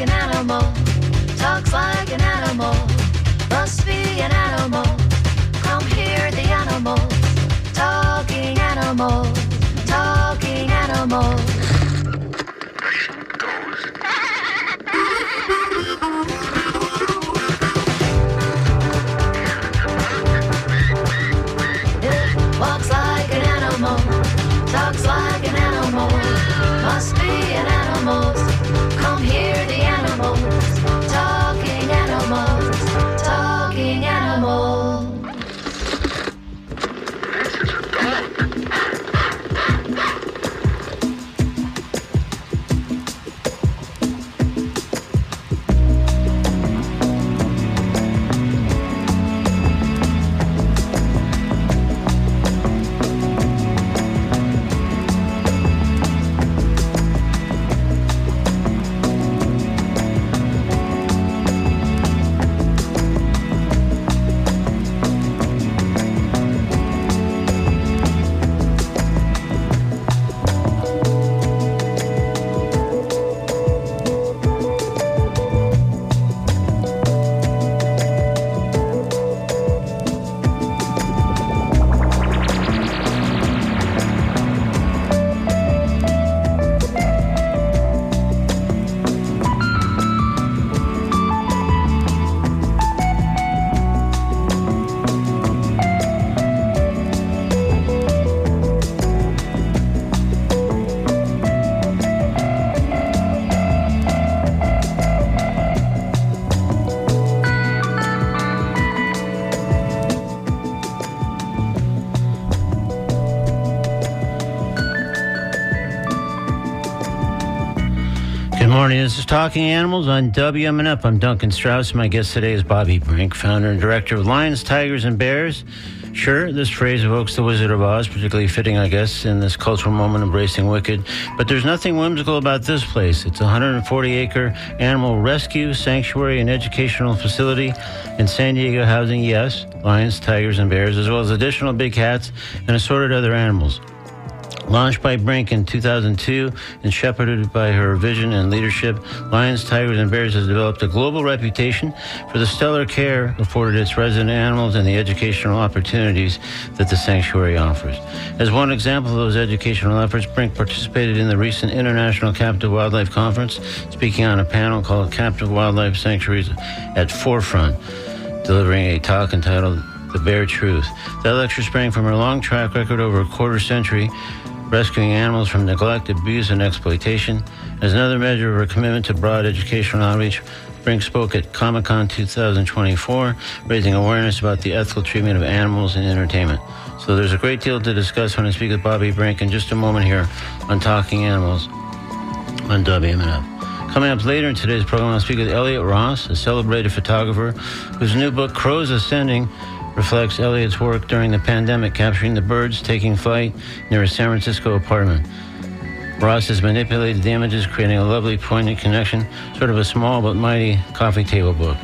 an animal, talks like an animal, must be an animal. Come hear the animals, talking animals, talking animals. It walks like an animal, talks like an animal, must be an animal. Come hear the animals, talking animals, talking animals. Morning. This is Talking Animals on WMNF. I'm Duncan Strauss. My guest today is Bobbi Brink, founder and director of Lions, Tigers, and Bears. Sure, this phrase evokes the Wizard of Oz, particularly fitting, I guess, in this cultural moment embracing Wicked. But there's nothing whimsical about this place. It's a 140-acre animal rescue, sanctuary, and educational facility in San Diego, housing, yes, lions, tigers, and bears, as well as additional big cats and assorted other animals. Launched by Brink in 2002 and shepherded by her vision and leadership, Lions, Tigers, and Bears has developed a global reputation for the stellar care afforded its resident animals and the educational opportunities that the sanctuary offers. As one example of those educational efforts, Brink participated in the recent International Captive Wildlife Conference, speaking on a panel called Captive Wildlife Sanctuaries at Forefront, delivering a talk entitled The Bare Truth. That lecture sprang from her long track record over a quarter century rescuing animals from neglect, abuse, and exploitation. As another measure of her commitment to broad educational outreach, Brink spoke at Comic-Con 2024, raising awareness about the ethical treatment of animals in entertainment. So there's a great deal to discuss when I speak with Bobbi Brink in just a moment here on Talking Animals on WMNF. Coming up later in today's program, I'll speak with Elliot Ross, a celebrated photographer whose new book, Crows Ascending, reflects Elliot's work during the pandemic, capturing the birds taking flight near a San Francisco apartment. Ross has manipulated the images, creating a lovely, poignant connection, sort of a small but mighty coffee table book.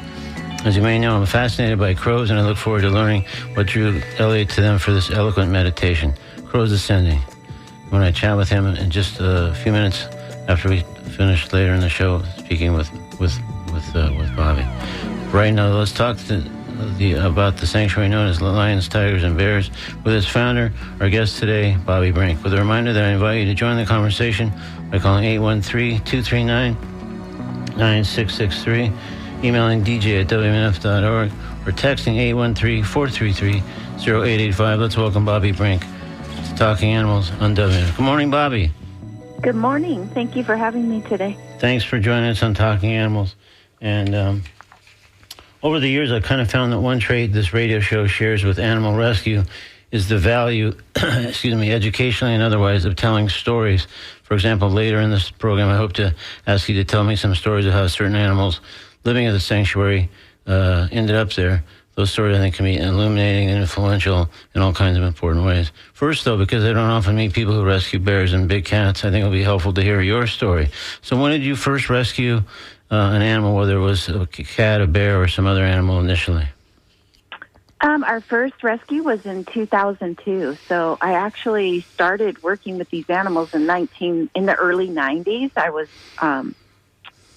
As you may know, I'm fascinated by crows, and I look forward to learning what drew Elliot to them for this eloquent meditation. Crows Ascending. When I chat with him in just a few minutes after we finish later in the show, speaking with Bobbi. Right now, let's talk about the sanctuary known as Lions, Tigers, and Bears with its founder, our guest today, Bobbi Brink. With a reminder that I invite you to join the conversation by calling 813-239-9663, emailing dj@wmnf.org, or texting 813-433-0885. Let's welcome Bobbi Brink to Talking Animals on WMNF. Good morning, Bobbi. Good morning. Thank you for having me today. Thanks for joining us on Talking Animals. And over the years, I've kind of found that one trait this radio show shares with animal rescue is the value, educationally and otherwise, of telling stories. For example, later in this program, I hope to ask you to tell me some stories of how certain animals living at the sanctuary ended up there. Those stories, I think, can be illuminating and influential in all kinds of important ways. First, though, because I don't often meet people who rescue bears and big cats, I think it'll be helpful to hear your story. So when did you first rescue an animal, whether it was a cat, a bear, or some other animal initially? Our first rescue was in 2002. So I actually started working with these animals in the early 90s. I was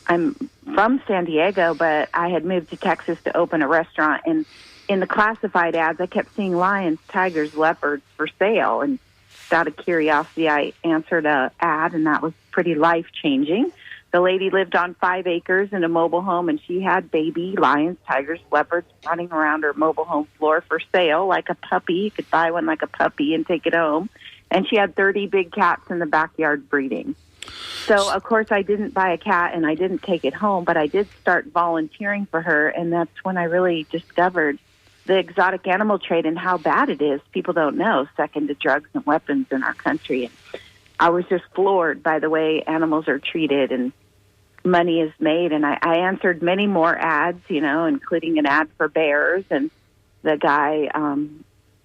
I'm from San Diego, but I had moved to Texas to open a restaurant. And in the classified ads, I kept seeing lions, tigers, leopards for sale. And just out of curiosity, I answered an ad, and that was pretty life-changing. The lady lived on 5 acres in a mobile home, and she had baby lions, tigers, leopards running around her mobile home floor for sale like a puppy. You could buy one like a puppy and take it home. And she had 30 big cats in the backyard breeding. So, of course, I didn't buy a cat and I didn't take it home, but I did start volunteering for her, and that's when I really discovered the exotic animal trade and how bad it is. People don't know, second to drugs and weapons in our country. And I was just floored by the way animals are treated and money is made. And I answered many more ads, including an ad for bears. And the guy,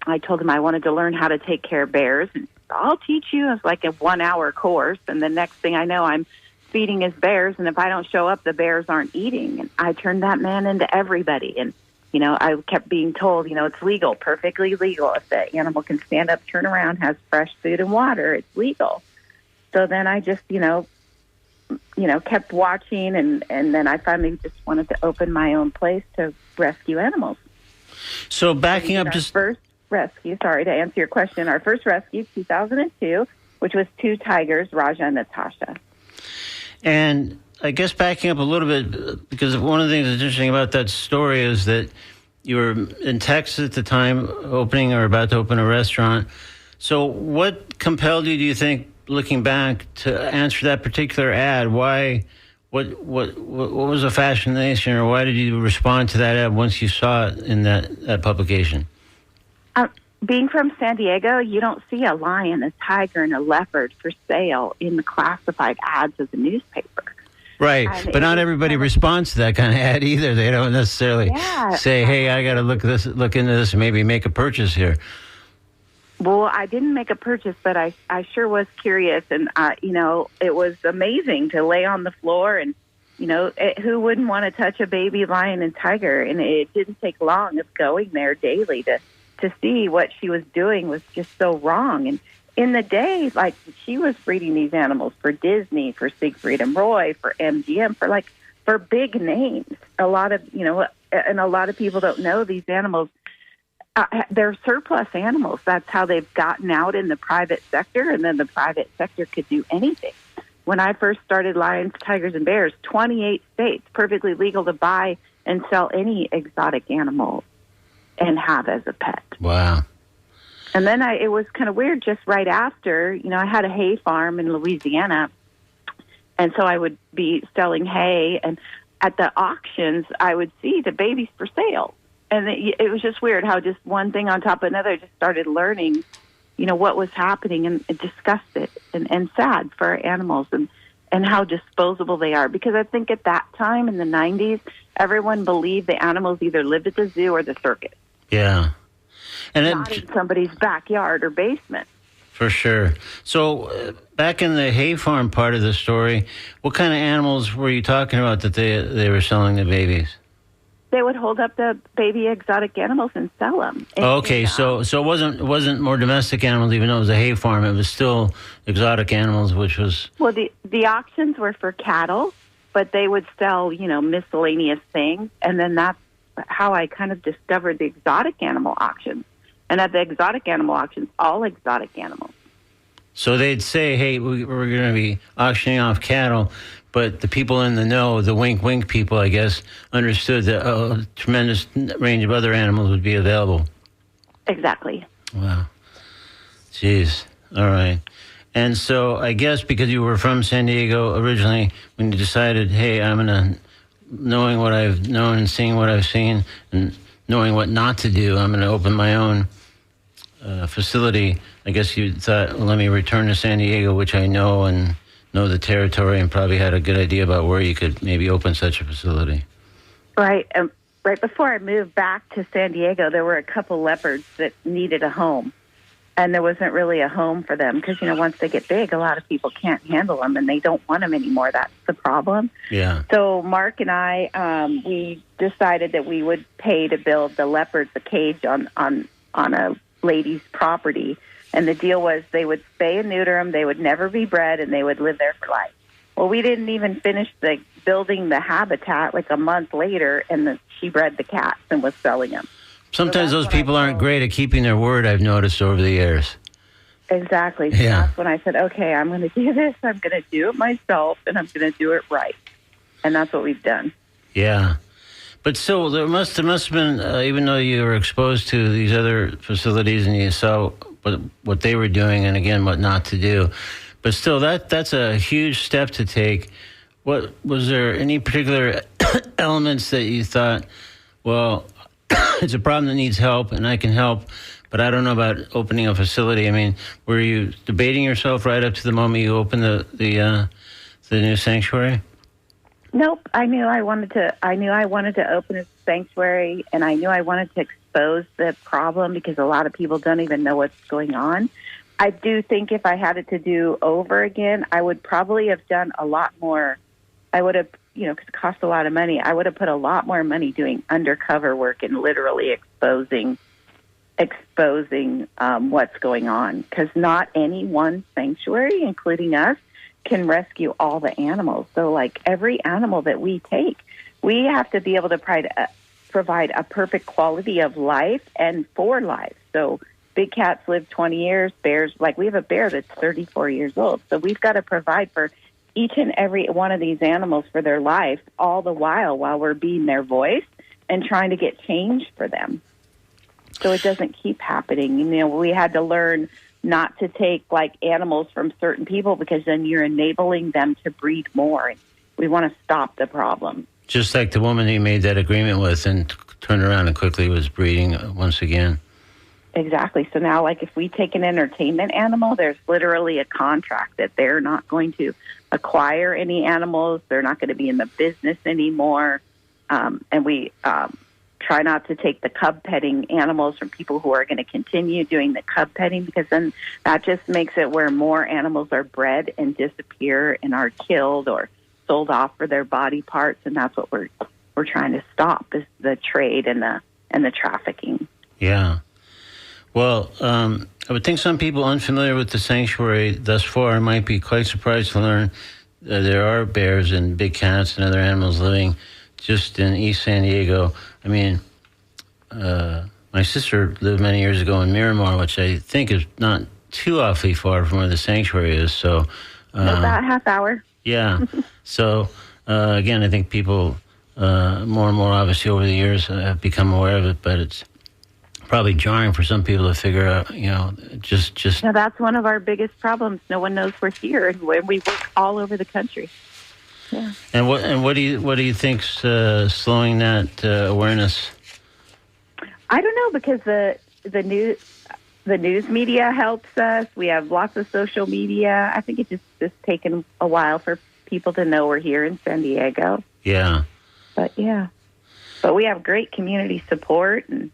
I told him I wanted to learn how to take care of bears. And I'll teach you. It's like a 1-hour course. And the next thing I know, I'm feeding his bears. And if I don't show up, the bears aren't eating. And I turned that man into everybody. And, I kept being told, it's legal, perfectly legal. If the animal can stand up, turn around, has fresh food and water, it's legal. So then I just, kept watching. And then I finally just wanted to open my own place to rescue animals. So backing up just... First rescue, sorry, to answer your question, our first rescue, 2002, which was 2 tigers, Raja and Natasha. And I guess backing up a little bit, because one of the things that's interesting about that story is that you were in Texas at the time, opening or about to open a restaurant. So what compelled you, do you think, looking back, to answer that particular ad? Why? What was the fascination, or why did you respond to that ad once you saw it in that publication? Being from San Diego, you don't see a lion, a tiger, and a leopard for sale in the classified ads of the newspaper. Right, but not everybody responds to that kind of ad either. They don't necessarily say, "Hey, I got to look into this, and maybe make a purchase here." Well, I didn't make a purchase, but I sure was curious, and it was amazing to lay on the floor, and who wouldn't want to touch a baby lion and tiger? And it didn't take long of going there daily to see what she was doing was just so wrong. And in the day, like, she was breeding these animals for Disney, for Siegfried and Roy, for MGM, for big names. A lot of people don't know these animals. They're surplus animals. That's how they've gotten out in the private sector, and then the private sector could do anything. When I first started lions, tigers, and bears, 28 states, perfectly legal to buy and sell any exotic animal and have as a pet. Wow. And then it was kind of weird just right after, I had a hay farm in Louisiana, and so I would be selling hay, and at the auctions, I would see the babies for sale. And it was just weird how just one thing on top of another, I just started learning, what was happening, and disgusted and sad for our animals and how disposable they are. Because I think at that time in the 90s, everyone believed the animals either lived at the zoo or the circus. Yeah. And not in somebody's backyard or basement. For sure. So back in the hay farm part of the story, what kind of animals were you talking about that they were selling the babies? They would hold up the baby exotic animals and sell them. Okay, so it wasn't more domestic animals, even though it was a hay farm. It was still exotic animals, which was... Well, the auctions were for cattle, but they would sell, miscellaneous things. And then that's how I kind of discovered the exotic animal auctions. And at the exotic animal auctions, all exotic animals. So they'd say, hey, we're going to be auctioning off cattle, but the people in the know, the wink-wink people, I guess, understood that a tremendous range of other animals would be available. Exactly. Wow. Jeez. All right. And so I guess because you were from San Diego originally, when you decided, hey, I'm going to, knowing what I've known and seeing what I've seen and knowing what not to do, I'm going to open my own facility. I guess you thought, well, let me return to San Diego, which I know and know the territory, and probably had a good idea about where you could maybe open such a facility. Right. Right before I moved back to San Diego, there were a couple leopards that needed a home. And there wasn't really a home for them because, once they get big, a lot of people can't handle them and they don't want them anymore. That's the problem. Yeah. So Mark and I, we decided that we would pay to build the leopards a cage on a lady's property. And the deal was they would spay and neuter them, they would never be bred, and they would live there for life. Well, we didn't even finish the building the habitat like a month later, and then she bred the cats and was selling them. Sometimes those people aren't great at keeping their word, I've noticed over the years. Exactly. So that's when I said, okay, I'm going to do this. I'm going to do it myself, and I'm going to do it right. And that's what we've done. Yeah. But still, there must have been, even though you were exposed to these other facilities and you saw what they were doing and, again, what not to do, but still, that's a huge step to take. What was there any particular elements that you thought, well, it's a problem that needs help and I can help, but I don't know about opening a facility? I mean, were you debating yourself right up to the moment you opened the new sanctuary? Nope. I knew I wanted to open a sanctuary, and I knew I wanted to expose the problem because a lot of people don't even know what's going on. I do think if I had it to do over again, I would probably have done a lot more. I would have, because it costs a lot of money, I would have put a lot more money doing undercover work and literally exposing what's going on. Because not any one sanctuary, including us, can rescue all the animals. So, like, every animal that we take, we have to be able to provide a perfect quality of life and for life. So big cats live 20 years. Bears, like we have a bear that's 34 years old. So we've got to provide for each and every one of these animals for their life, all the while we're being their voice and trying to get change for them. So it doesn't keep happening. We had to learn not to take like animals from certain people because then you're enabling them to breed more. We want to stop the problem. Just like the woman you made that agreement with and turned around and quickly was breeding once again. Exactly. So now, like, if we take an entertainment animal, there's literally a contract that they're not going to acquire any animals. They're not going to be in the business anymore. And we try not to take the cub petting animals from people who are going to continue doing the cub petting, because then that just makes it where more animals are bred and disappear and are killed or sold off for their body parts. And that's what we're trying to stop, is the trade and the trafficking. Yeah. Well, I would think some people unfamiliar with the sanctuary thus far might be quite surprised to learn that there are bears and big cats and other animals living just in East San Diego. I mean, my sister lived many years ago in Miramar, which I think is not too awfully far from where the sanctuary is. So about a half hour. Yeah. So, again, I think people more and more, obviously, over the years have become aware of it, but it's probably jarring for some people to figure out, just... Now, that's one of our biggest problems. No one knows we're here, and we work all over the country. Yeah. And what do you think's slowing that awareness? I don't know, because the news media helps us. We have lots of social media. I think it's just taken a while for people to know we're here in San Diego. Yeah. But we have great community support. And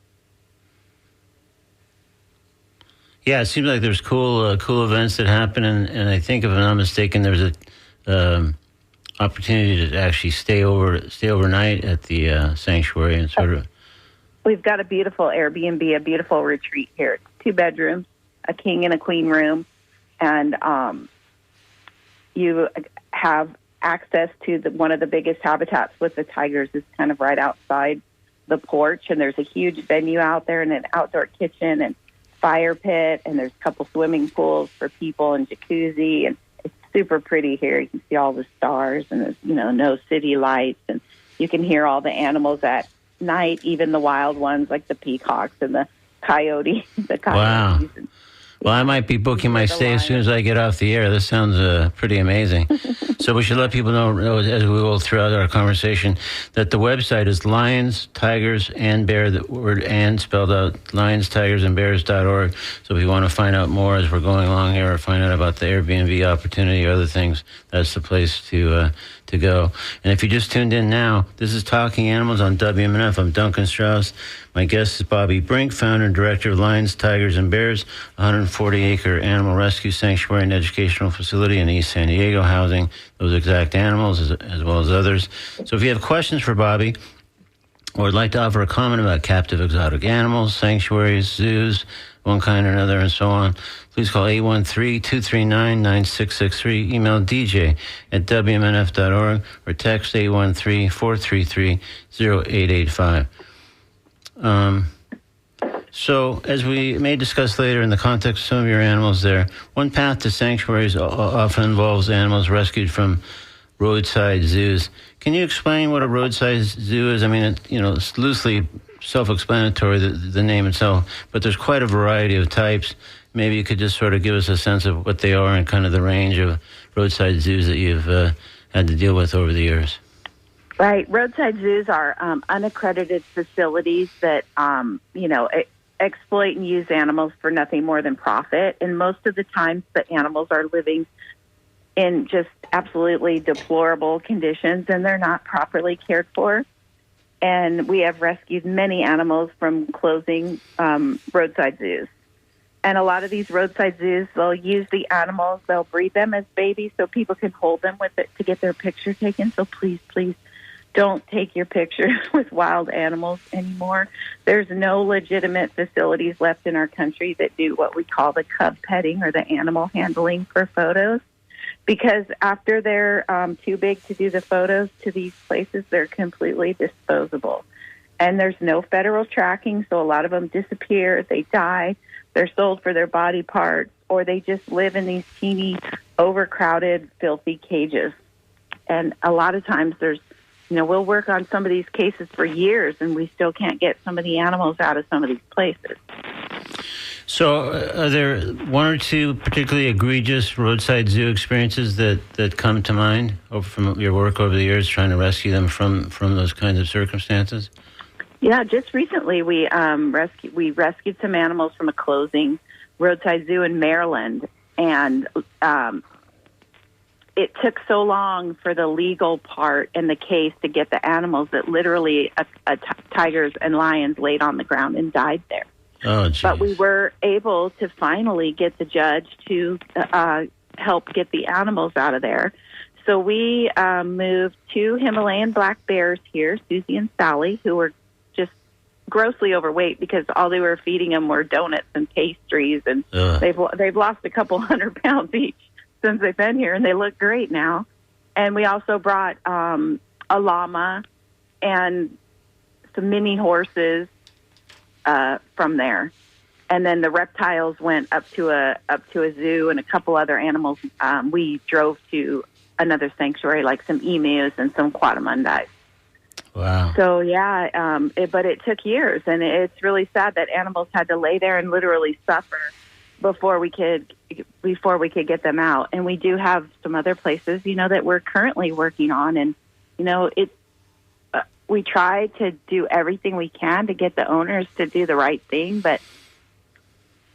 yeah, it seems like there's cool events that happen, and I think, if I'm not mistaken, there's a opportunity to actually stay overnight at the sanctuary and sort of. We've got a beautiful Airbnb, a beautiful retreat here. It's 2 bedrooms, a king and a queen room, and you have access to one of the biggest habitats with the tigers is kind of right outside the porch, and there's a huge venue out there and an outdoor kitchen and fire pit, and there's a couple swimming pools for people and jacuzzi, and it's super pretty here. You can see all the stars, and there's no city lights, and you can hear all the animals at night, even the wild ones like the peacocks and the coyotes. Wow. Well, I might be booking my stay as soon as I get off the air. This sounds pretty amazing. So we should let people know, as we will throughout our conversation, that the website is Lions, Tigers, and Bear, the word "and" spelled out, lionstigersandbears.org. So if you want to find out more as we're going along here, or find out about the Airbnb opportunity or other things, that's the place to go. And if you just tuned in now, this is Talking Animals on WMNF. I'm Duncan Strauss. My guest is Bobbi Brink, founder and director of Lions, Tigers, and Bears, a 140-acre animal rescue sanctuary and educational facility in East San Diego, housing those exact animals as well as others. So if you have questions for Bobbi, or would like to offer a comment about captive exotic animals, sanctuaries, zoos, one kind or another, and so on, please call 813-239-9663, email dj@wmnf.org, or text 813-433-0885. So, as we may discuss later in the context of some of your animals there, one path to sanctuaries often involves animals rescued from roadside zoos. Can you explain what a roadside zoo is? I mean, it's loosely self-explanatory, the name itself, but there's quite a variety of types. Maybe you could just sort of give us a sense of what they are and kind of the range of roadside zoos that you've had to deal with over the years. Right. Roadside zoos are unaccredited facilities that, exploit and use animals for nothing more than profit. And most of the times the animals are living in just absolutely deplorable conditions, and they're not properly cared for. And we have rescued many animals from closing roadside zoos. And a lot of these roadside zoos, they'll use the animals, they'll breed them as babies so people can hold them with it to get their picture taken. So please, please don't take your pictures with wild animals anymore. There's no legitimate facilities left in our country that do what we call the cub petting or the animal handling for photos. Because after they're too big to do the photos to these places, they're completely disposable. And there's no federal tracking, so a lot of them disappear, they die, they're sold for their body parts, or they just live in these teeny, overcrowded, filthy cages. And a lot of times we'll work on some of these cases for years, and we still can't get some of the animals out of some of these places. So are there one or two particularly egregious roadside zoo experiences that come to mind from your work over the years trying to rescue them from those kinds of circumstances? Yeah, just recently we rescued some animals from a closing roadside zoo in Maryland, and it took so long for the legal part in the case to get the animals that literally tigers and lions laid on the ground and died there. Oh, geez. But we were able to finally get the judge to help get the animals out of there. So we moved two Himalayan black bears here, Susie and Sally, who were just grossly overweight because all they were feeding them were donuts and pastries, and they've lost a couple 100 pounds each since they've been here, and they look great now. And we also brought a llama and some mini horses from there, and then the reptiles went up to a zoo, and a couple other animals. We drove to another sanctuary, like some emus and some quadrumundis. Wow. So yeah, but it took years, and it's really sad that animals had to lay there and literally suffer before we could get them out. And we do have some other places, that we're currently working on, and we try to do everything we can to get the owners to do the right thing, but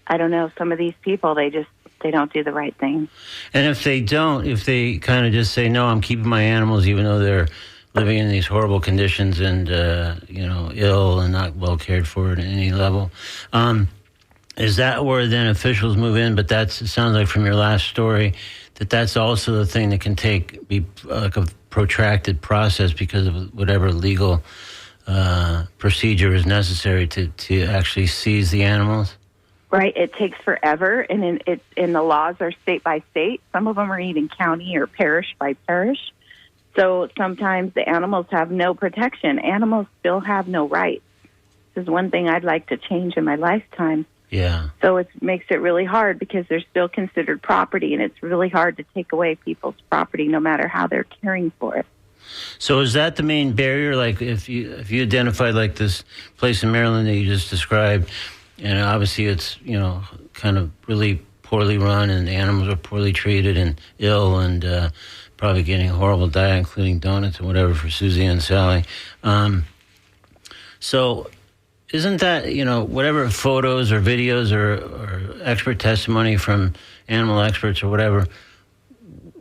I don't know, some of these people, they don't do the right thing. And if they kind of just say, no, I'm keeping my animals even though they're living in these horrible conditions and, ill and not well cared for at any level, is that where then officials move in? But it sounds like from your last story that's also the thing that can be like a protracted process because of whatever legal procedure is necessary to actually seize the animals. Right. It takes forever, and the laws are state by state. Some of them are even county or parish by parish. So sometimes the animals have no protection. Animals still have no rights. This is one thing I'd like to change in my lifetime. Yeah. So it makes it really hard because they're still considered property, and it's really hard to take away people's property no matter how they're caring for it. So is that the main barrier? Like if you identified like this place in Maryland that you just described, and obviously it's, kind of really poorly run and the animals are poorly treated and ill and probably getting a horrible diet, including donuts and whatever for Susie and Sally. So isn't that, whatever photos or videos or expert testimony from animal experts or whatever,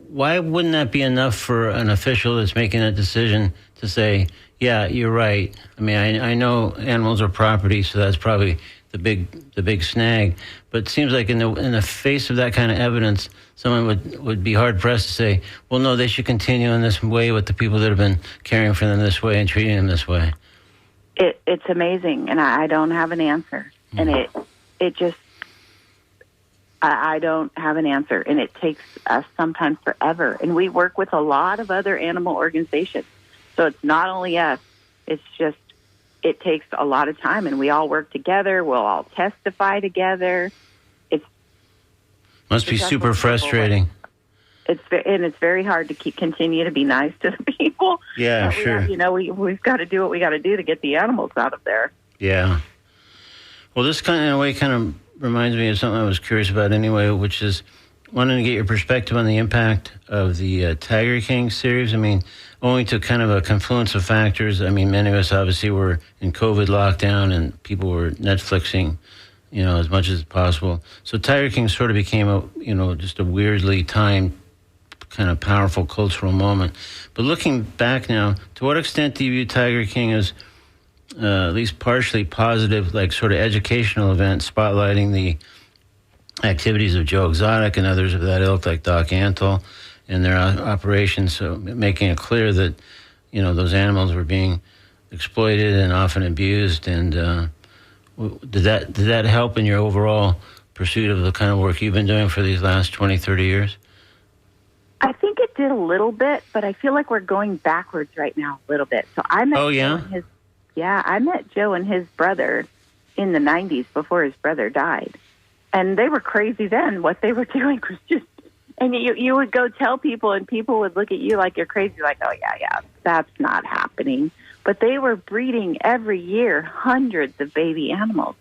why wouldn't that be enough for an official that's making that decision to say, yeah, you're right. I mean, I know animals are property, so that's probably the big snag. But it seems like in the face of that kind of evidence, someone would be hard pressed to say, well, no, they should continue in this way with the people that have been caring for them this way and treating them this way. it's amazing, and I don't have an answer. And it just, I don't have an answer, and it takes us sometimes forever. And we work with a lot of other animal organizations, so it's not only us. It's just, it takes a lot of time, and we all work together. We'll all testify together. Must be super frustrating. It's very hard to continue to be nice to the people. Yeah, sure. We've got to do what we got to do to get the animals out of there. Yeah. Well, this kind of reminds me of something I was curious about anyway, which is wanting to get your perspective on the impact of the Tiger King series. I mean, owing to kind of a confluence of factors. I mean, many of us obviously were in COVID lockdown, and people were Netflixing, as much as possible. So Tiger King sort of became just a weirdly timed, kind of powerful cultural moment. But looking back now, to what extent do you view Tiger King as at least partially positive, like sort of educational event, spotlighting the activities of Joe Exotic and others of that ilk, like Doc Antle and their operations, so making it clear that, those animals were being exploited and often abused. And did that help in your overall pursuit of the kind of work you've been doing for these last 20, 30 years? I think it did a little bit, but I feel like we're going backwards right now a little bit. So I met I met Joe and his brother in the 90s before his brother died. And they were crazy then. What they were doing was just, and you would go tell people, and people would look at you like you're crazy, like, oh, yeah, that's not happening. But they were breeding every year hundreds of baby animals.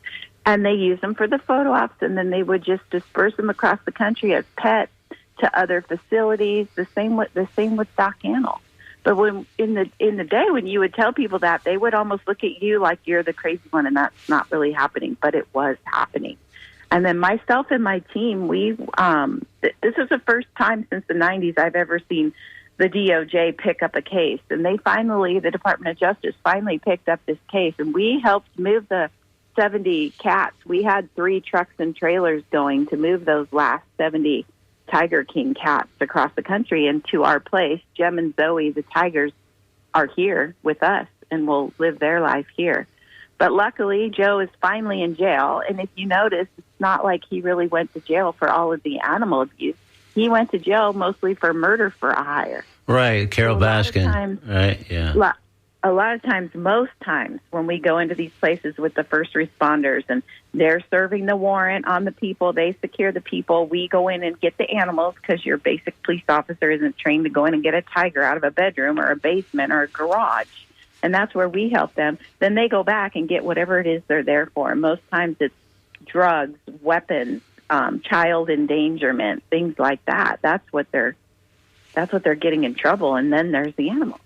And they used them for the photo ops, and then they would just disperse them across the country as pets to other facilities. The same with Doc Antle. But when in the day when you would tell people that, they would almost look at you like you're the crazy one, and that's not really happening. But it was happening. And then myself and my team, we this is the first time since the 90s I've ever seen the DOJ pick up a case. And the Department of Justice finally picked up this case, and we helped move the 70 cats. We had 3 trucks and trailers going to move those last 70 Tiger King cats across the country into our place. Jem and Zoe, the tigers, are here with us and will live their life here. But luckily, Joe is finally in jail. And if you notice, it's not like he really went to jail for all of the animal abuse. He went to jail mostly for murder for a hire. Right, Carol Baskin. Right, yeah. A lot of times, most times, when we go into these places with the first responders and they're serving the warrant on the people, they secure the people, we go in and get the animals, because your basic police officer isn't trained to go in and get a tiger out of a bedroom or a basement or a garage. And that's where we help them. Then they go back and get whatever it is they're there for. And most times it's drugs, weapons, child endangerment, things like that. That's what they're getting in trouble. And then there's the animals.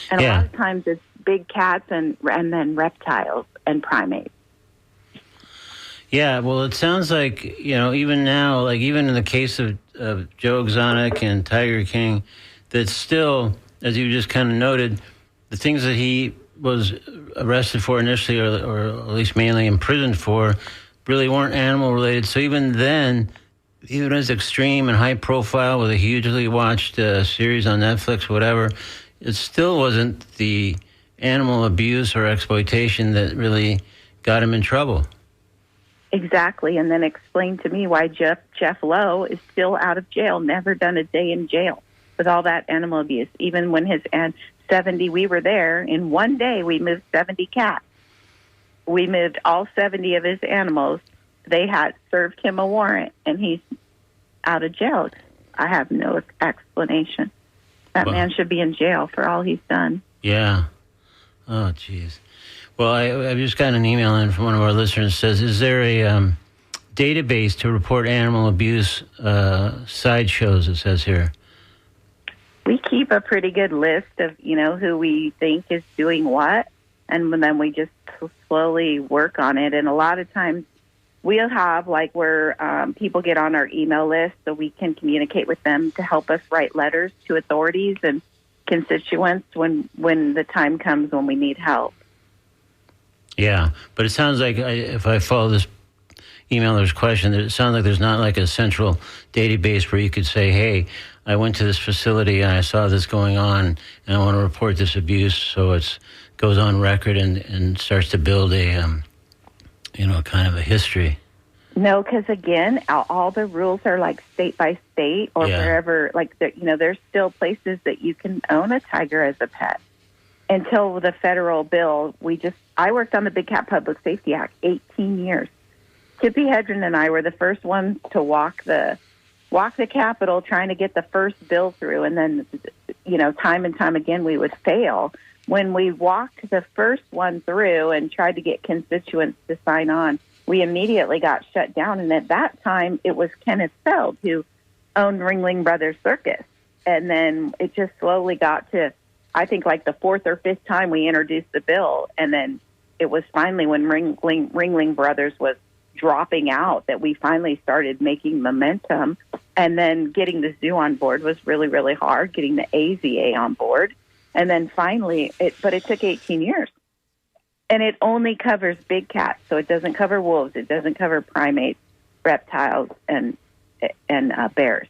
And a lot of times it's big cats and then reptiles and primates. Yeah, well, it sounds like, even now, like even in the case of Joe Exotic and Tiger King, that still, as you just kind of noted, the things that he was arrested for initially, or at least mainly imprisoned for, really weren't animal related. So even then, even as extreme and high profile with a hugely watched series on Netflix, whatever, it still wasn't the animal abuse or exploitation that really got him in trouble. Exactly, and then explain to me why Jeff Lowe is still out of jail, never done a day in jail with all that animal abuse. Even when his 70, we were there, in one day we moved 70 cats. We moved all 70 of his animals. They had served him a warrant, and he's out of jail. I have no explanation. That man should be in jail for all he's done. Yeah. Oh, jeez. Well, I've just gotten an email in from one of our listeners that says, is there a database to report animal abuse sideshows, it says here? We keep a pretty good list of, who we think is doing what, and then we just slowly work on it. And a lot of times we'll have, where people get on our email list so we can communicate with them to help us write letters to authorities and constituents when the time comes when we need help. Yeah, but it sounds like, if I follow this emailer's question, it sounds like there's not like a central database where you could say, hey, I went to this facility and I saw this going on and I want to report this abuse, so it's goes on record and starts to build a, kind of a history. No, because again, all the rules are like state by state or wherever. Like, there's still places that you can own a tiger as a pet. Until the federal bill, I worked on the Big Cat Public Safety Act 18 years. Tippi Hedren and I were the first ones to walk the Capitol trying to get the first bill through. And then, time and time again, we would fail. When we walked the first one through and tried to get constituents to sign on, we immediately got shut down. And at that time, it was Kenneth Feld who owned Ringling Brothers Circus. And then it just slowly got to, I think, like the fourth or fifth time we introduced the bill. And then it was finally when Ringling Brothers was dropping out that we finally started making momentum. And then getting the zoo on board was really, really hard, getting the AZA on board. And then finally, it took 18 years. And it only covers big cats, so it doesn't cover wolves. It doesn't cover primates, reptiles, and bears.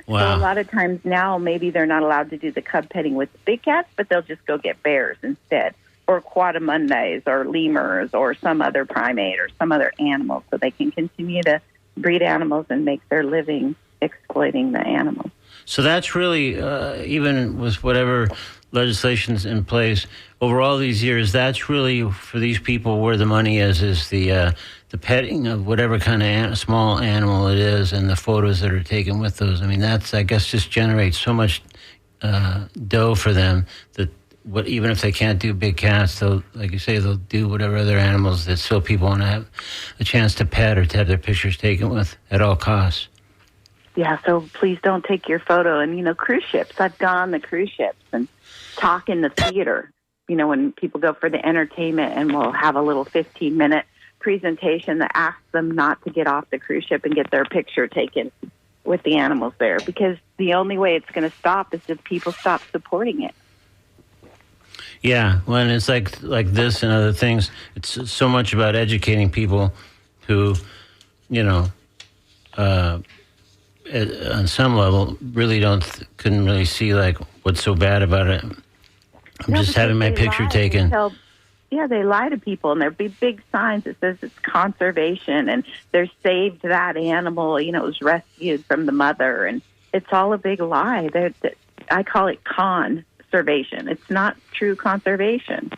Wow. So a lot of times now, maybe they're not allowed to do the cub petting with the big cats, but they'll just go get bears instead, or quadrumundis, or lemurs, or some other primate, or some other animal, so they can continue to breed animals and make their living exploiting the animals. So that's really, even with whatever legislation's in place over all these years, that's really for these people where the money is the petting of whatever kind of small animal it is, and the photos that are taken with those. I mean, that's, I guess, just generates so much dough for them that even if they can't do big cats, they'll, like you say, they'll do whatever other animals that still people want to have a chance to pet or to have their pictures taken with at all costs. Yeah, so please don't take your photo. And, cruise ships, I've gone on the cruise ships and talk in the theater, when people go for the entertainment, and we'll have a little 15-minute presentation that asks them not to get off the cruise ship and get their picture taken with the animals there, because the only way it's going to stop is if people stop supporting it. Yeah, well, and it's like this and other things. It's so much about educating people who, on some level, really couldn't really see like what's so bad about it. I'm just having my picture taken. They lie to people, and there'll be big signs that says it's conservation, and they're saved that animal. It was rescued from the mother, and it's all a big lie. I call it conservation. It's not true conservation.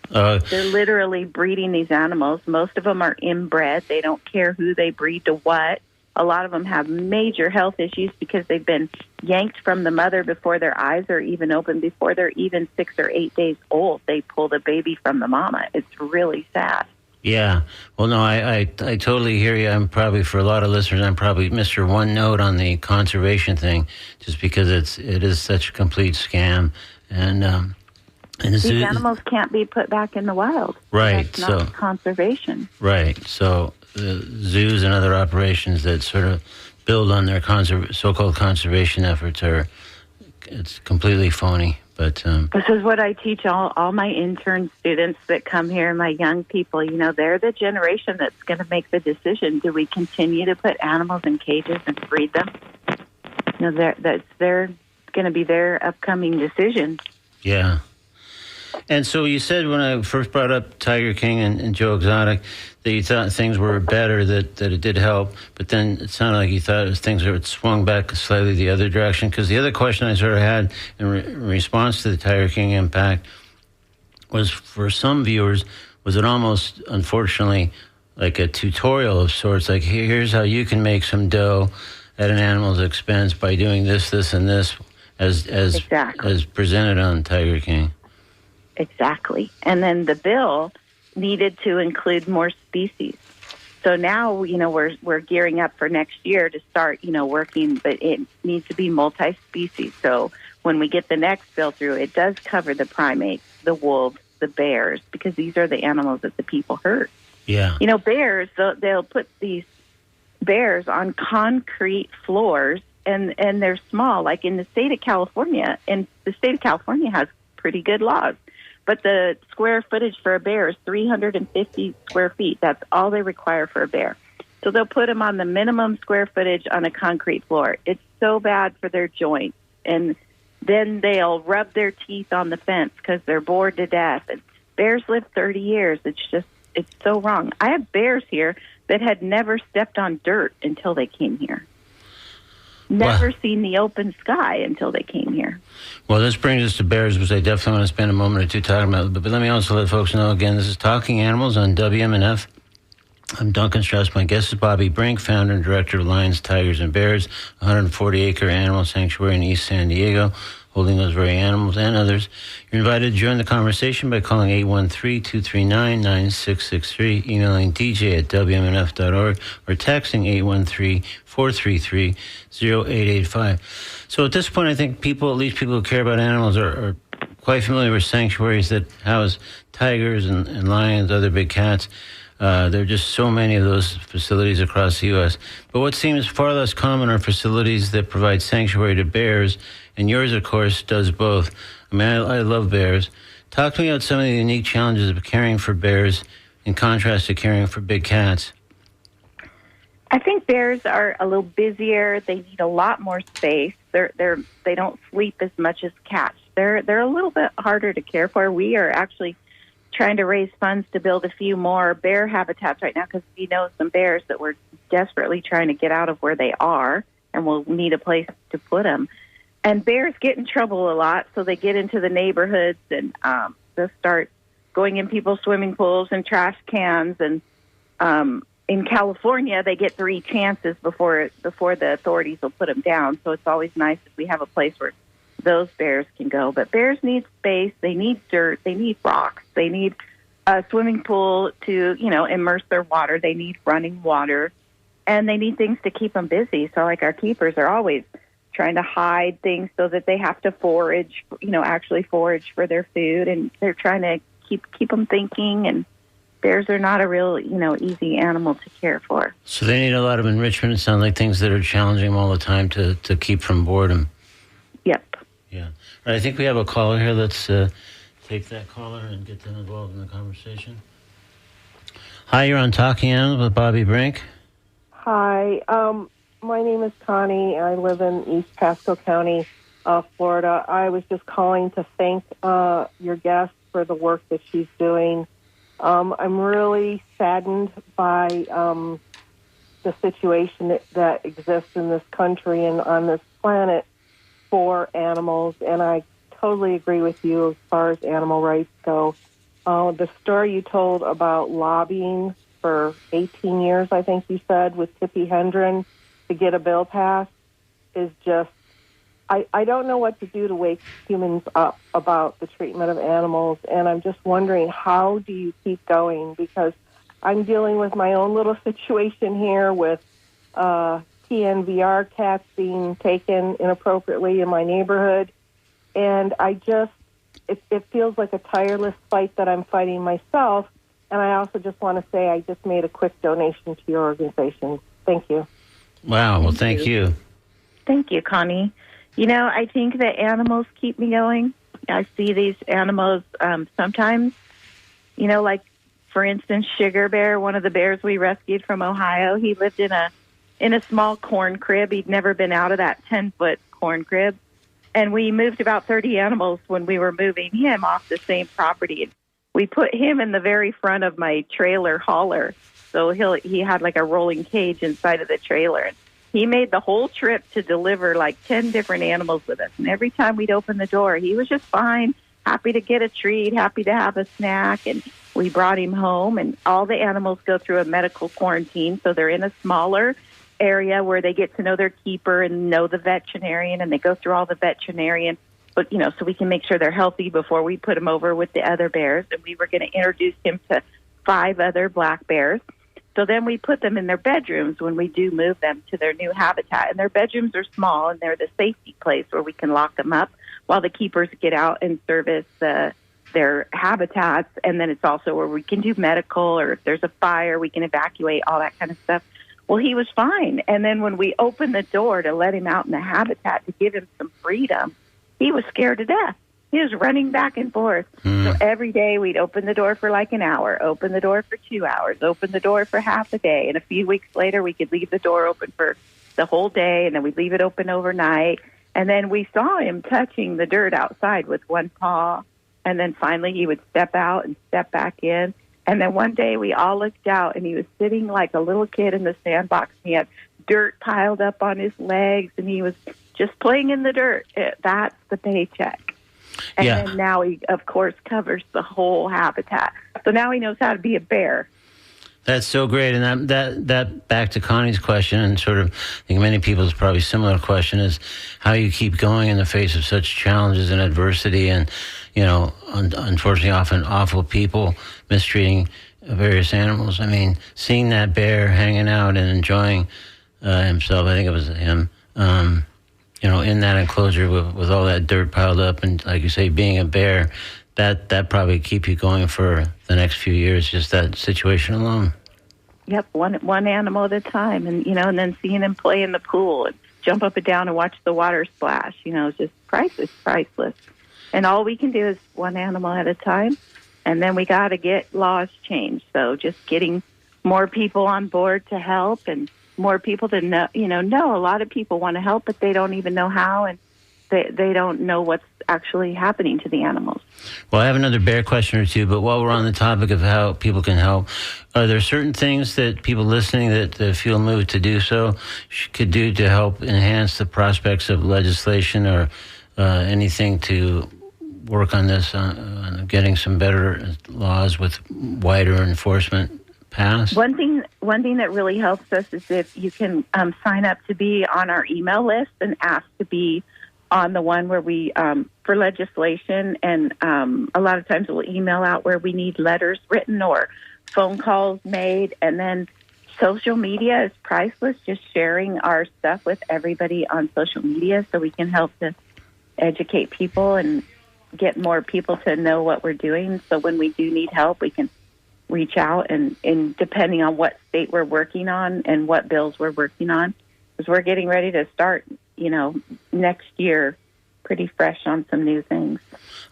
They're literally breeding these animals. Most of them are inbred. They don't care who they breed to what. A lot of them have major health issues because they've been yanked from the mother before their eyes are even open, before they're even 6 or 8 days old. They pull the baby from the mama. It's really sad. Yeah. Well, no, I totally hear you. I'm probably, for a lot of listeners, I'm probably Mr. One Note on the conservation thing, just because it is such a complete scam. And these animals can't be put back in the wild. Right. That's not conservation. Right. So the zoos and other operations that sort of build on their so-called conservation efforts it's completely phony. But this is what I teach all my intern students that come here, my young people. They're the generation that's going to make the decision. Do we continue to put animals in cages and breed them? They're going to be their upcoming decision. Yeah. And so you said, when I first brought up Tiger King and Joe Exotic, that you thought things were better, that it did help, but then it sounded like you thought things had swung back slightly the other direction. Because the other question I sort of had in response to the Tiger King impact was, for some viewers, was it almost, unfortunately, like a tutorial of sorts, like here's how you can make some dough at an animal's expense by doing this, this, and this, as presented on Tiger King. Exactly. And then the bill needed to include more species. So now, we're gearing up for next year to start, working, but it needs to be multi-species. So when we get the next bill through, it does cover the primates, the wolves, the bears, because these are the animals that the people hurt. Yeah. Bears, they'll put these bears on concrete floors, and they're small, like in the state of California. And the state of California has pretty good laws. But the square footage for a bear is 350 square feet. That's all they require for a bear. So they'll put them on the minimum square footage on a concrete floor. It's so bad for their joints. And then they'll rub their teeth on the fence because they're bored to death. And bears live 30 years. It's so wrong. I have bears here that had never stepped on dirt until they came here. Never seen the open sky until they came here. Well, this brings us to bears, which I definitely want to spend a moment or two talking about. But let me also let folks know, again, this is Talking Animals on WMNF. I'm Duncan Strauss. My guest is Bobbi Brink, founder and director of Lions, Tigers, and Bears, a 140-acre animal sanctuary in East San Diego, holding those very animals and others. You're invited to join the conversation by calling 813-239-9663, emailing dj@wmnf.org, or texting 813-433-0885. So at this point, I think people, at least people who care about animals, are quite familiar with sanctuaries that house tigers and lions, other big cats. There are just so many of those facilities across the U.S. But what seems far less common are facilities that provide sanctuary to bears, and yours, of course, does both. I mean, I love bears. Talk to me about some of the unique challenges of caring for bears in contrast to caring for big cats. I think bears are a little busier. They need a lot more space. They don't sleep as much as cats. They're a little bit harder to care for. We are actually trying to raise funds to build a few more bear habitats right now because we know some bears that we're desperately trying to get out of where they are, and we'll need a place to put them. And bears get in trouble a lot, so they get into the neighborhoods and they'll start going in people's swimming pools and trash cans. And in California, they get 3 chances before the authorities will put them down. So it's always nice if we have a place where those bears can go. But bears need space. They need dirt. They need rocks. They need a swimming pool to, immerse their water. They need running water. And they need things to keep them busy. So, like, our keepers are always trying to hide things so that they have to forage, actually forage for their food. And they're trying to keep them thinking. And bears are not a real, easy animal to care for. So they need a lot of enrichment. It sounds like things that are challenging them all the time to keep from boredom. Yep. Yeah. All right, I think we have a caller here. Let's take that caller and get them involved in the conversation. Hi, you're on Talking Animals with Bobbi Brink. Hi. My name is Connie. I live in East Pasco County, Florida. I was just calling to thank your guest for the work that she's doing. I'm really saddened by the situation that exists in this country and on this planet for animals, and I totally agree with you as far as animal rights go. The story you told about lobbying for 18 years, I think you said, with Tippi Hedren to get a bill passed is just, I don't know what to do to wake humans up about the treatment of animals, and I'm just wondering, how do you keep going? Because I'm dealing with my own little situation here with TNVR cats being taken inappropriately in my neighborhood, and it feels like a tireless fight that I'm fighting myself, and I also just want to say I just made a quick donation to your organization. Thank you. Wow, well, thank you. Thank you, Connie. I think that animals keep me going. I see these animals sometimes, like, for instance, Sugar Bear, one of the bears we rescued from Ohio. He lived in a small corn crib. He'd never been out of that 10-foot corn crib. And we moved about 30 animals when we were moving him off the same property. We put him in the very front of my trailer hauler. So he had like a rolling cage inside of the trailer. He made the whole trip to deliver like 10 different animals with us. And every time we'd open the door, he was just fine, happy to get a treat, happy to have a snack. And we brought him home. And all the animals go through a medical quarantine. So they're in a smaller area where they get to know their keeper and know the veterinarian. And they go through all the veterinarian, but so we can make sure they're healthy before we put him over with the other bears. And we were going to introduce him to 5 other black bears. So then we put them in their bedrooms when we do move them to their new habitat. And their bedrooms are small, and they're the safety place where we can lock them up while the keepers get out and service their habitats. And then it's also where we can do medical, or if there's a fire, we can evacuate, all that kind of stuff. Well, he was fine. And then when we opened the door to let him out in the habitat to give him some freedom, he was scared to death. He was running back and forth. So every day we'd open the door for like an hour, open the door for 2 hours, open the door for half a day. And a few weeks later, we could leave the door open for the whole day, and then we'd leave it open overnight. And then we saw him touching the dirt outside with one paw. And then finally he would step out and step back in. And then one day we all looked out, and he was sitting like a little kid in the sandbox. He had dirt piled up on his legs, and he was just playing in the dirt. That's the paycheck. And then now he, of course, covers the whole habitat. So now he knows how to be a bear. That's so great. And that back to Connie's question, and sort of, I think many people's probably similar question is how you keep going in the face of such challenges and adversity and, unfortunately often awful people mistreating various animals. I mean, seeing that bear hanging out and enjoying himself, I think it was him, in that enclosure with all that dirt piled up, and like you say, being a bear, that probably keep you going for the next few years, just that situation alone. Yep, one animal at a time, and and then seeing him play in the pool and jump up and down and watch the water splash, it's just priceless. And all we can do is one animal at a time, and then we got to get laws changed. So just getting more people on board to help, and more people to know. A lot of people want to help, but they don't even know how, and they don't know what's actually happening to the animals. Well, I have another bear question or two, but while we're on the topic of how people can help, are there certain things that people listening that feel moved to do so could do to help enhance the prospects of legislation or anything to work on this, on getting some better laws with wider enforcement passed? One thing that really helps us is if you can sign up to be on our email list and ask to be on the one where we, for legislation, and a lot of times we'll email out where we need letters written or phone calls made. And then social media is priceless, just sharing our stuff with everybody on social media so we can help to educate people and get more people to know what we're doing. So when we do need help, we can reach out, and depending on what state we're working on and what bills we're working on, because we're getting ready to start next year pretty fresh on some new things.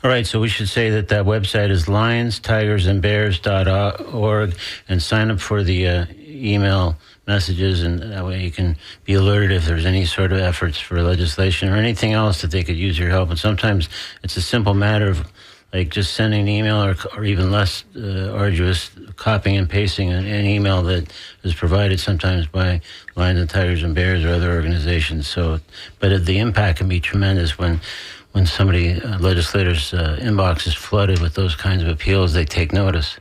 All right, so we should say that website is lionstigersandbears.org, and sign up for the email messages, and that way you can be alerted if there's any sort of efforts for legislation or anything else that they could use your help. And sometimes it's a simple matter of like just sending an email, or even less arduous, copying and pasting an email that is provided sometimes by Lions and Tigers and Bears or other organizations. So, but the impact can be tremendous when somebody, legislators' inbox is flooded with those kinds of appeals. They take notice.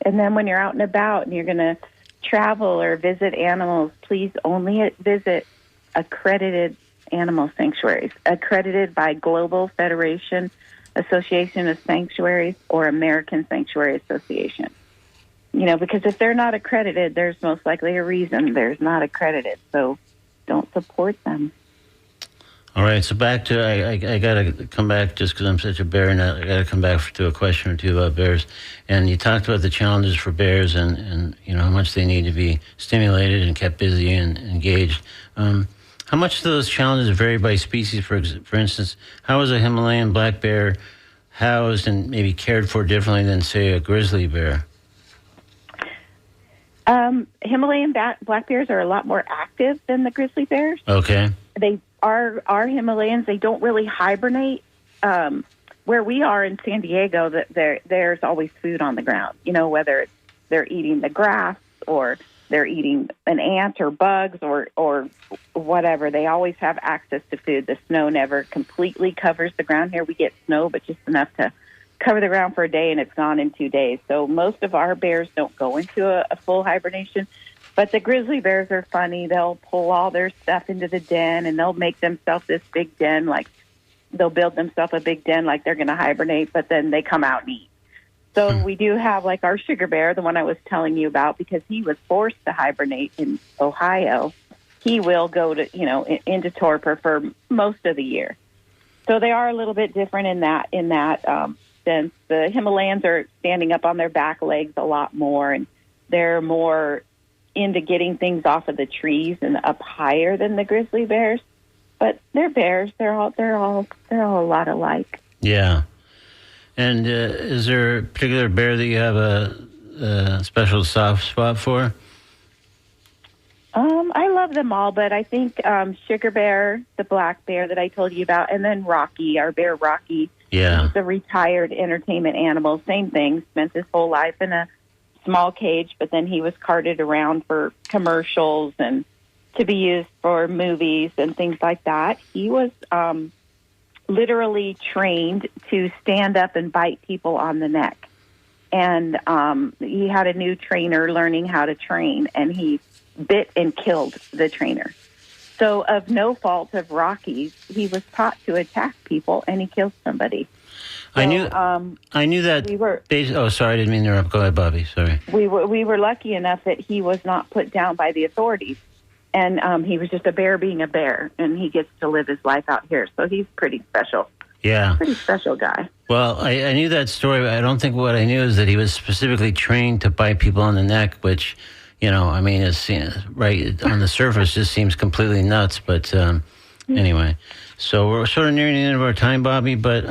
And then when you're out and about and you're going to travel or visit animals, please only visit accredited animal sanctuaries, accredited by Global Federation Association of Sanctuaries or American Sanctuary Association. Because if they're not accredited, there's most likely a reason they're not accredited. So don't support them. All right, so back to, I got to come back just because I'm such a bear nut. I got to come back to a question or two about bears. And you talked about the challenges for bears and how much they need to be stimulated and kept busy and engaged. How much do those challenges vary by species? For instance, how is a Himalayan black bear housed and maybe cared for differently than, say, a grizzly bear? Himalayan black bears are a lot more active than the grizzly bears. Okay. They are Himalayans. They don't really hibernate. Where we are in San Diego, there's always food on the ground. Whether they're eating the grass or they're eating an ant or bugs or whatever. They always have access to food. The snow never completely covers the ground here. We get snow, but just enough to cover the ground for a day, and it's gone in 2 days. So most of our bears don't go into a full hibernation. But the grizzly bears are funny. They'll pull all their stuff into the den, and they'll make themselves this big den. Like they'll build themselves a big den like they're going to hibernate, but then they come out and eat. So we do have, like, our sugar bear, the one I was telling you about, because he was forced to hibernate in Ohio. He will go to, into torpor for most of the year. So they are a little bit different in that sense. The Himalayans are standing up on their back legs a lot more, and they're more into getting things off of the trees and up higher than the grizzly bears. But they're bears. They're all a lot alike. Yeah. And is there a particular bear that you have a special soft spot for? I love them all, but I think Sugar Bear, the black bear that I told you about, and then Rocky, our bear Rocky. Yeah. He's a retired entertainment animal. Same thing. Spent his whole life in a small cage, but then he was carted around for commercials and to be used for movies and things like that. He was literally trained to stand up and bite people on the neck. And he had a new trainer learning how to train, and he bit and killed the trainer. So of no fault of Rocky's, he was taught to attack people, and he killed somebody. So, I knew that. We were. Sorry, I didn't mean to interrupt. Go ahead, Bobby. Sorry. We were lucky enough that he was not put down by the authorities, and he was just a bear being a bear, and he gets to live his life out here. So he's pretty special. Yeah. Pretty special guy. Well, I knew that story, but I don't think what I knew is that he was specifically trained to bite people on the neck, which, I mean, it's right on the surface just seems completely nuts. But anyway, so we're sort of nearing the end of our time, Bobby. But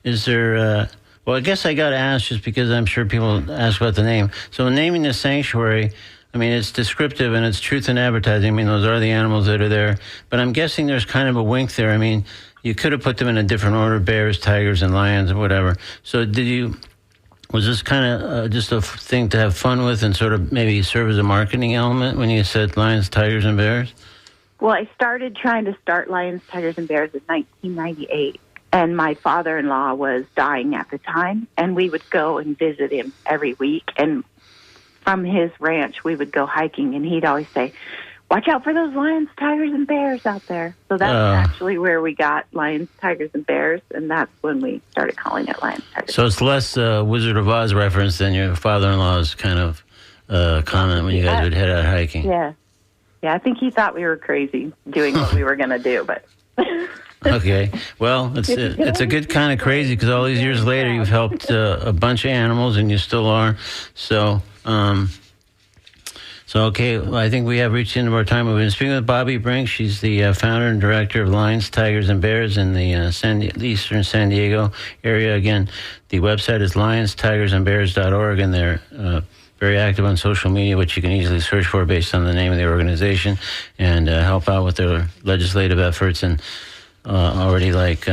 is there? Well, I guess I got to ask just because I'm sure people ask about the name. So naming the sanctuary, I mean, it's descriptive and it's truth in advertising. I mean, those are the animals that are there. But I'm guessing there's kind of a wink there. I mean, you could have put them in a different order: bears, tigers, and lions, or whatever. So was this kind of just a thing to have fun with and sort of maybe serve as a marketing element when you said lions, tigers, and bears? Well, I started trying to start Lions, Tigers, and Bears in 1998, and my father-in-law was dying at the time, and we would go and visit him every week. And from his ranch, we would go hiking, and he'd always say, "Watch out for those lions, tigers, and bears out there." So that's actually where we got lions, tigers, and bears, and that's when we started calling it lions, tigers. So it's less Wizard of Oz reference than your father-in-law's kind of comment when you guys would head out hiking. Yeah. Yeah, I think he thought we were crazy doing what we were going to do, but... Okay. Well, it's a good kind of crazy because all these years later you've helped a bunch of animals and you still are. So... okay, well, I think we have reached the end of our time. We've been speaking with Bobbi Brink. She's the founder and director of Lions, Tigers, and Bears in the eastern San Diego area. Again, the website is lionstigersandbears.org, and they're very active on social media, which you can easily search for based on the name of the organization, and help out with their legislative efforts. And already, like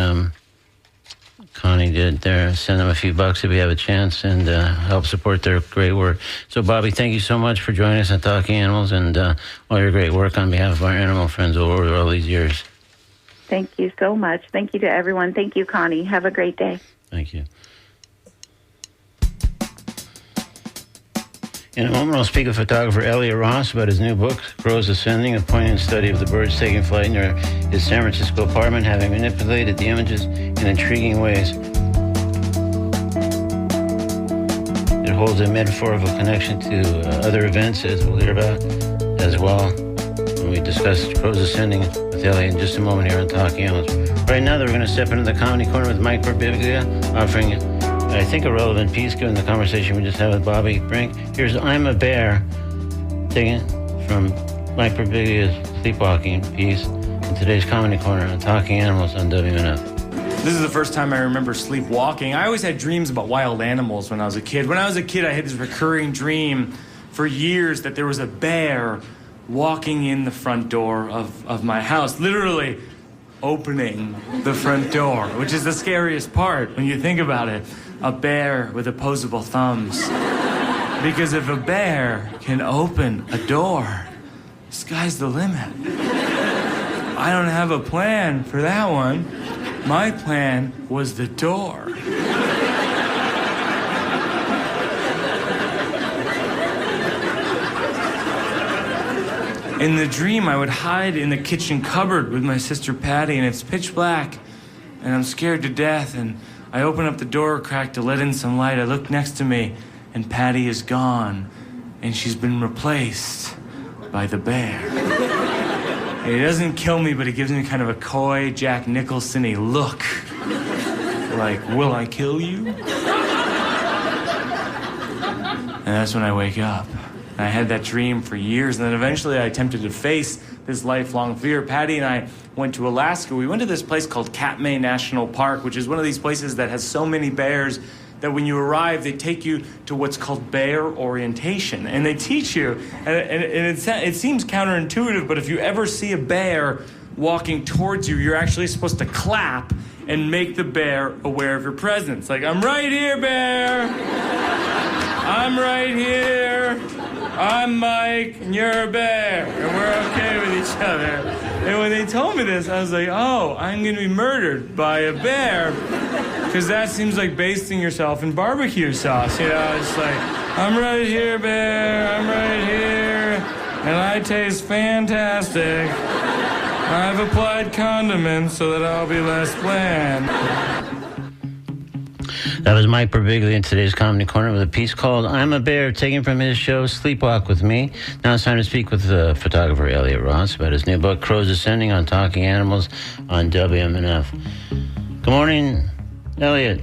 Connie did there, send them a few bucks if you have a chance and help support their great work. So, Bobbi, thank you so much for joining us on Talking Animals and all your great work on behalf of our animal friends over all these years. Thank you so much. Thank you to everyone. Thank you, Connie. Have a great day. Thank you. In a moment, I'll speak with photographer Elliot Ross about his new book, Crows Ascending, a poignant study of the birds taking flight near his San Francisco apartment, having manipulated the images in intriguing ways. It holds a metaphorical connection to other events, as we'll hear about as well when we discuss Crows Ascending with Elliot in just a moment here on Talking Animals. Right now, we're going to step into the comedy corner with Mike Birbiglia, offering, I think, a relevant piece given the conversation we just had with Bobbi Brink. Here's I'm a Bear, taken from Mike Birbiglia's Sleepwalking piece in today's Comedy Corner on Talking Animals on WNF. This is the first time I remember sleepwalking. I always had dreams about wild animals when I was a kid. When I was a kid, I had this recurring dream for years that there was a bear walking in the front door of my house, literally opening the front door, which is the scariest part when you think about it. A bear with opposable thumbs. Because if a bear can open a door, sky's the limit. I don't have a plan for that one. My plan was the door. In the dream, I would hide in the kitchen cupboard with my sister Patty, and it's pitch black, and I'm scared to death, and I open up the door crack to let in some light. I look next to me, and Patty is gone, and she's been replaced by the bear. And he doesn't kill me, but he gives me kind of a coy, Jack Nicholson-y look. Like, will I kill you? And that's when I wake up. And I had that dream for years, and then eventually I attempted to face this lifelong fear. Patty and I went to Alaska. We went to this place called Katmai National Park, which is one of these places that has so many bears that when you arrive, they take you to what's called bear orientation. And they teach you, and it seems counterintuitive, but if you ever see a bear walking towards you, you're actually supposed to clap and make the bear aware of your presence. Like, I'm right here, bear. I'm right here. I'm Mike, and you're a bear, and we're okay with each other. And when they told me this, I was like, oh, I'm going to be murdered by a bear, because that seems like basting yourself in barbecue sauce. You know, it's like, I'm right here, bear, I'm right here, and I taste fantastic. I've applied condiments so that I'll be less bland. That was Mike Birbiglia in today's Comedy Corner with a piece called I'm a Bear, taken from his show Sleepwalk with Me. Now it's time to speak with photographer Elliot Ross about his new book, Crows Ascending on Talking Animals on WMNF. Good morning, Elliot.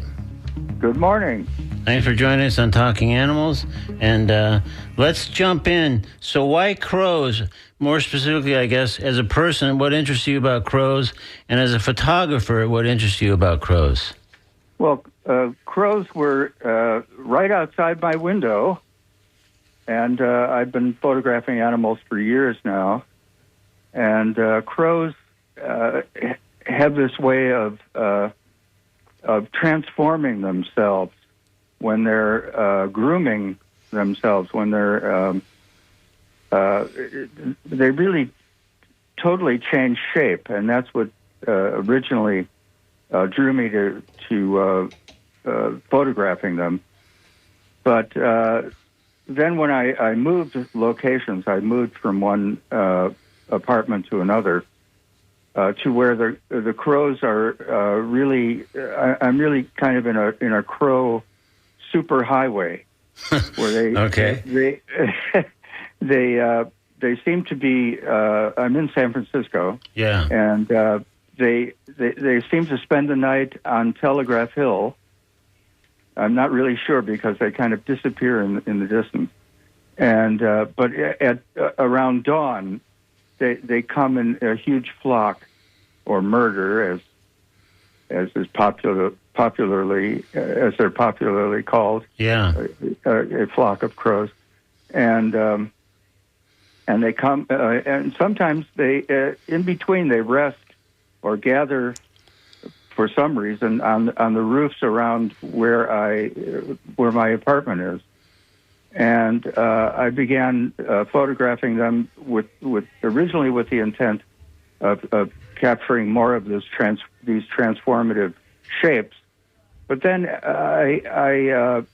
Good morning. Thanks for joining us on Talking Animals. And let's jump in. So why crows? More specifically, I guess, as a person, what interests you about crows? And as a photographer, what interests you about crows? Well, crows were right outside my window, and I've been photographing animals for years now. And crows have this way of transforming themselves when they're grooming themselves, when they're they really totally change shape, and that's what originally drew me to photographing them. But then when I moved locations, I moved from one apartment to another to where the crows are really. I'm really kind of in a crow superhighway where they seem to be. I'm in San Francisco. Yeah, and they seem to spend the night on Telegraph Hill. I'm not really sure because they kind of disappear in the distance. And but at around dawn, they come in a huge flock, or murder, as is popularly called. Yeah, a flock of crows, and they come and sometimes they in between they rest or gather for some reason on the roofs around where my apartment is, and I began photographing them originally with the intent of capturing more of these transformative shapes, but then I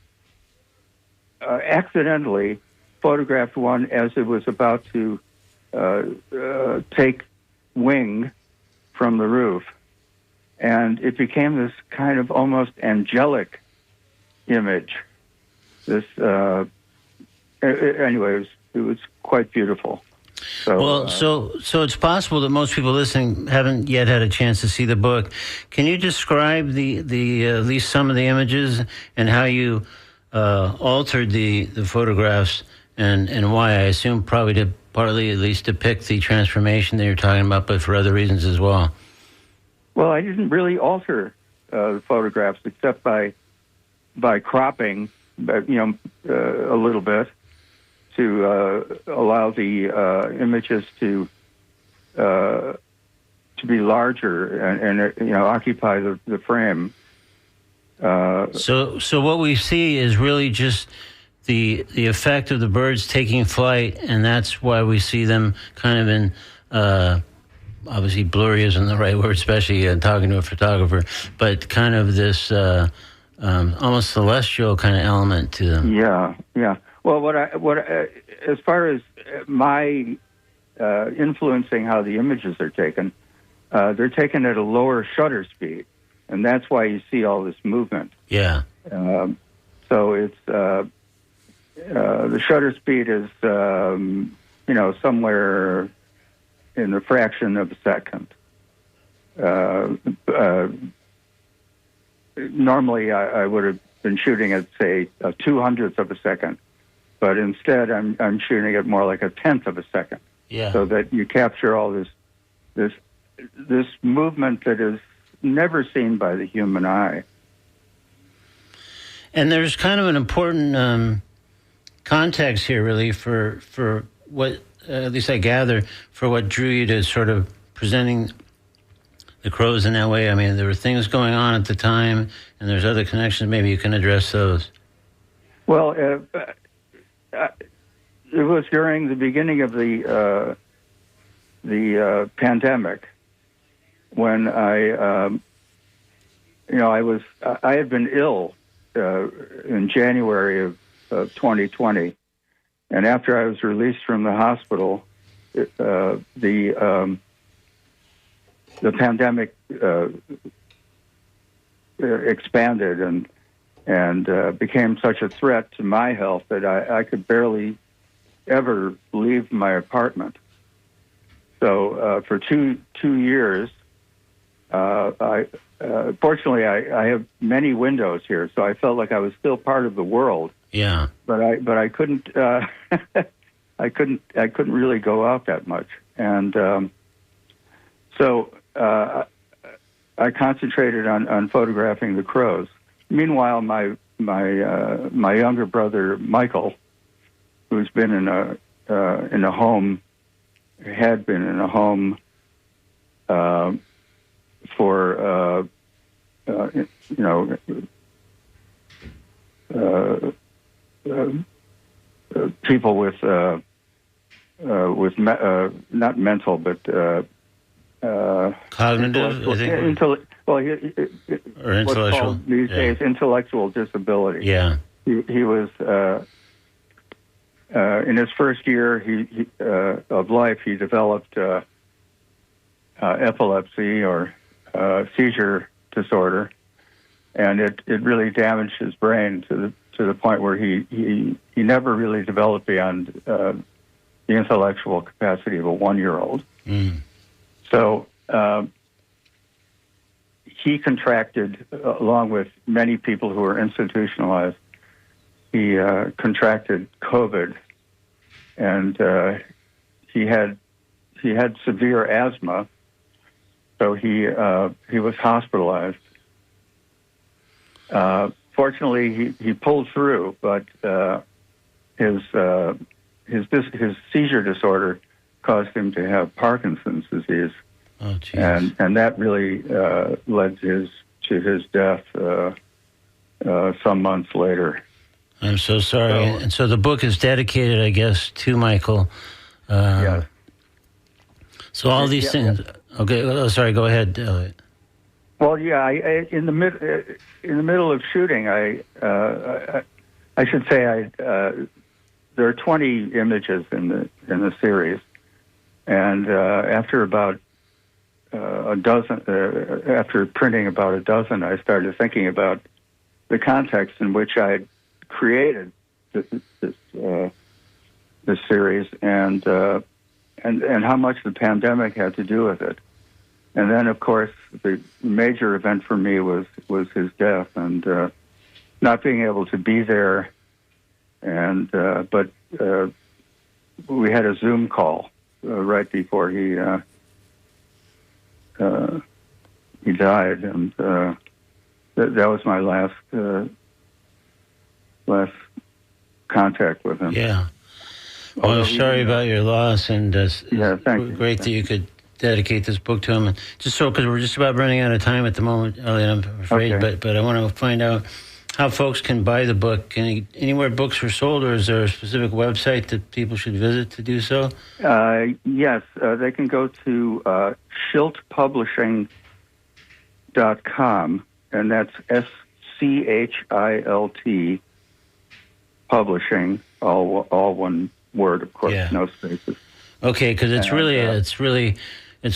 accidentally photographed one as it was about to take wing from the roof. And it became this kind of almost angelic image. This, anyway, it was quite beautiful. So, so it's possible that most people listening haven't yet had a chance to see the book. Can you describe the at least some of the images and how you altered the photographs and why? I assume probably to partly at least depict the transformation that you're talking about, but for other reasons as well. Well, I didn't really alter the photographs except by cropping, a little bit to allow the images to be larger and occupy the frame. So what we see is really just the effect of the birds taking flight, and that's why we see them kind of in. Obviously, blurry isn't the right word, especially talking to a photographer, but kind of this almost celestial kind of element to them. Yeah. Well, as far as my influencing how the images are taken, they're taken at a lower shutter speed, and that's why you see all this movement. Yeah. So it's the shutter speed is somewhere in a fraction of a second. Normally, I would have been shooting at, say, a 200th of a second, but instead, I'm shooting at more like a 10th of a second. Yeah. So that you capture all this movement that is never seen by the human eye. And there's kind of an important context here, really, for what, at least I gather, for what drew you to sort of presenting the crows in that way. I mean, there were things going on at the time, and there's other connections. Maybe you can address those. Well, it was during the beginning of the pandemic when I had been ill in January of 2020, and after I was released from the hospital, the pandemic expanded and became such a threat to my health that I could barely ever leave my apartment. So for two years, fortunately I have many windows here, so I felt like I was still part of the world. Yeah. But I couldn't I couldn't really go out that much, and so I concentrated on photographing the crows. Meanwhile, my younger brother Michael, who's been in a home, had been in a home for people with not mental but cognitive, I think, or intellectual. What's called these days intellectual disability. Yeah. He was in his first year of life. He developed epilepsy or seizure disorder, and it really damaged his brain to the point where he never really developed beyond the intellectual capacity of a 1-year-old. Mm. So he contracted, along with many people who were institutionalized, he contracted COVID, and he had severe asthma, so he was hospitalized. Fortunately, he pulled through, but his seizure disorder caused him to have Parkinson's disease. Oh, geez. And that really led to his death some months later. I'm so sorry. And so the book is dedicated, I guess, to Michael. Yeah. So all these things. Yeah. Okay. Oh, sorry. Go ahead, Elliot. Well, yeah. In the middle of shooting, I should say there are 20 images in the series, and after about a dozen, after printing about a dozen, I started thinking about the context in which I had created this series, and how much the pandemic had to do with it. And then, of course, the major event for me was his death, and not being able to be there. And but we had a Zoom call right before he died, and that was my last contact with him. Yeah. Well, I'm sorry about your loss, and yeah, thank you. Great that you could dedicate this book to him. And just so, because we're just about running out of time at the moment, Elliot, I'm afraid, okay. but I want to find out how folks can buy the book. Anywhere books are sold, or is there a specific website that people should visit to do so? Yes, they can go to schiltpublishing.com, and that's SCHILT Publishing, all one word, of course, no spaces. Okay, because it's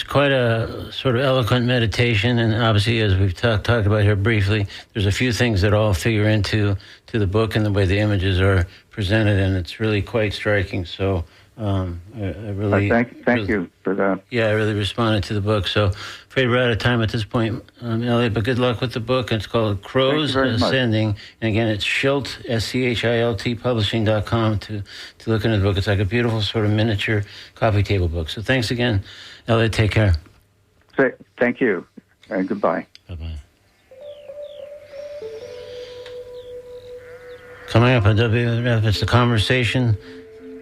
quite a sort of eloquent meditation, and obviously, as we've talked about here briefly, there's a few things that all figure into the book and the way the images are presented, and it's really quite striking. So I really thank you for that. Yeah, I really responded to the book. So afraid we're out of time at this point, Elliot, but good luck with the book. It's called Crows Ascending, much. And again, it's Schilt, SCHILT Publishing.com to look into the book. It's like a beautiful sort of miniature coffee table book. So thanks again, Elliot. Take care. Thank you, and goodbye. Bye-bye. Coming up on WMNF, it's the conversation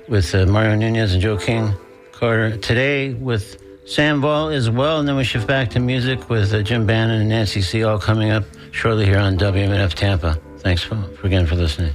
with Mario Nunez and Joe King Carter. Today with Sam Ball as well, and then we shift back to music with Jim Bannon and Nancy C. all coming up shortly here on WMNF Tampa. Thanks again for listening.